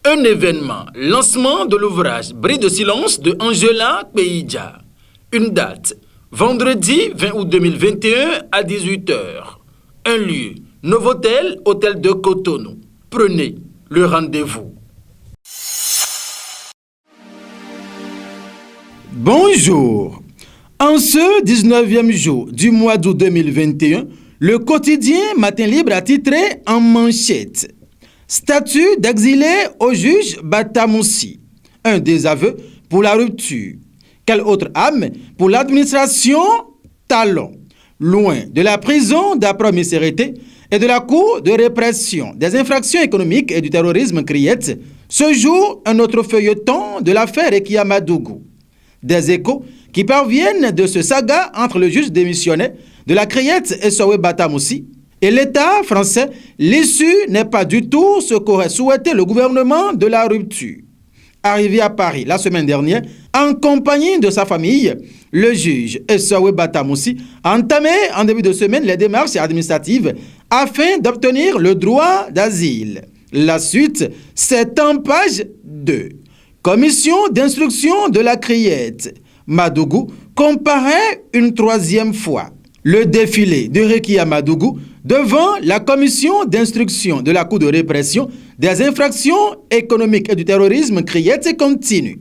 Un événement, lancement de l'ouvrage Bris de silence de Angela Kpeidja. Une date, vendredi 20 août 2021 à 18 h. Un lieu, Novotel, hôtel de Cotonou. Prenez le rendez-vous. Bonjour. En ce 19e jour du mois d'août 2021, le quotidien Matin Libre a titré en manchette « Statut d'exilé au juge Bata Moussi. Un désaveu pour la rupture. Quelle autre âme pour l'administration Talon. Loin de la prison d'Apromissérité et de la Cour de répression des infractions économiques et du terrorisme Criette, se joue un autre feuilleton de l'affaire Rekia Madougou. Des échos qui parviennent de ce saga entre le juge démissionnaire de la Criette et Sowe Bata Moussi et l'État français. L'issue n'est pas du tout ce qu'aurait souhaité le gouvernement de la rupture. Arrivé à Paris la semaine dernière, en compagnie de sa famille, le juge Sowe Bata Moussi a entamé en début de semaine les démarches administratives afin d'obtenir le droit d'asile. La suite, c'est en page 2. Commission d'instruction de la Criette. Madougou comparaît une troisième fois. Le défilé de Rekia Madougou devant la commission d'instruction de la Cour de répression des infractions économiques et du terrorisme Criette continue.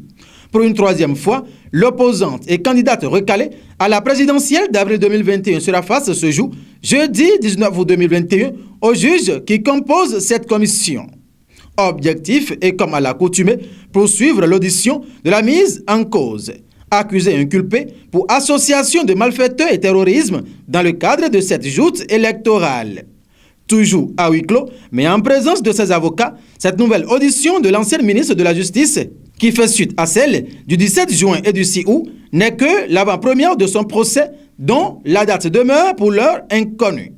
Pour une troisième fois, l'opposante et candidate recalée à la présidentielle d'avril 2021 sera face ce jour, jeudi 19 août 2021, aux juges qui composent cette commission. Objectif est, comme à l'accoutumée, poursuivre l'audition de la mise en cause. Accusé et inculpé pour association de malfaiteurs et terrorisme dans le cadre de cette joute électorale. Toujours à huis clos, mais en présence de ses avocats, cette nouvelle audition de l'ancienne ministre de la Justice, qui fait suite à celle du 17 juin et du 6 août, n'est que l'avant-première de son procès, dont la date demeure pour l'heure inconnue.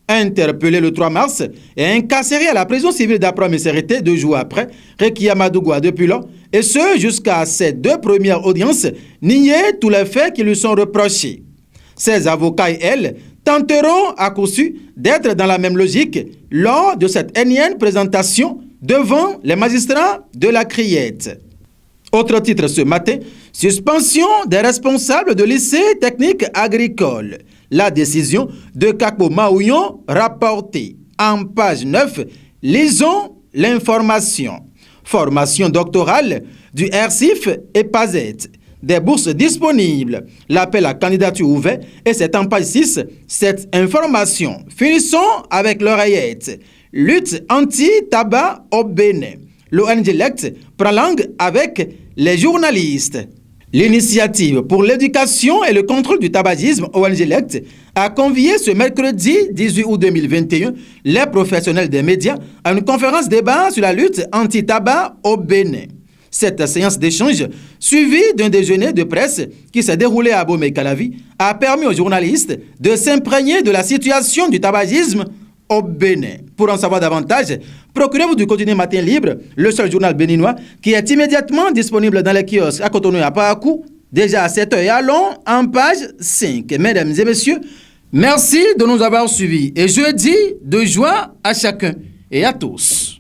Interpellé le 3 mars et incarcéré à la prison civile d'Apromissérité 2 jours après, Rekia Madougou a depuis lors, et ce jusqu'à ses 2 premières audiences, nié tous les faits qui lui sont reprochés. Ses avocats et elle tenteront à coup sûr d'être dans la même logique lors de cette énième présentation devant les magistrats de la Criette. Autre titre ce matin, suspension des responsables de lycée technique agricole. La décision de Kakbo Maouillon rapportée. En page 9, lisons l'information. Formation doctorale du RCIF et PAZET. Des bourses disponibles. L'appel à candidature ouvert et c'est en page 6, cette information. Finissons avec l'oreillette. Lutte anti-tabac au Bénin. L'ONG LECT prend langue avec les journalistes. L'initiative pour l'éducation et le contrôle du tabagisme ONG LECT a convié ce mercredi 18 août 2021 les professionnels des médias à une conférence débat sur la lutte anti-tabac au Bénin. Cette séance d'échange, suivie d'un déjeuner de presse qui s'est déroulé à Bomey-Calavi, a permis aux journalistes de s'imprégner de la situation du tabagisme au Bénin. Pour en savoir davantage, procurez-vous du quotidien Matin Libre, le seul journal béninois qui est immédiatement disponible dans les kiosques à Cotonou et à Parakou, déjà à 7 h et allons en page 5. Mesdames et messieurs, merci de nous avoir suivis et je dis de joie à chacun et à tous.